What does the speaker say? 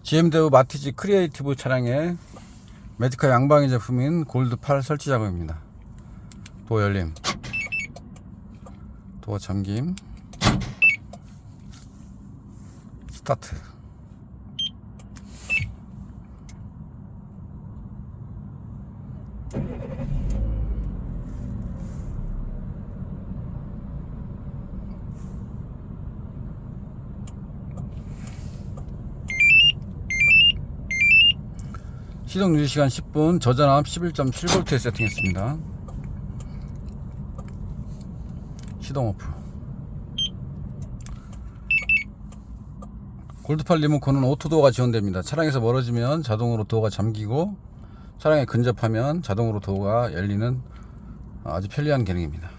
BMW 마티즈 크리에이티브 차량의 매지카 양방위 제품인 골드 8 설치 작업입니다. 도어 열림, 도어 잠김, 스타트. 시동 유지시간 10분, 저전압 11.7V에 세팅했습니다. 시동 오프. 골드8 리모컨은 오토도어가 지원됩니다. 차량에서 멀어지면 자동으로 도어가 잠기고 차량에 근접하면 자동으로 도어가 열리는 아주 편리한 기능입니다.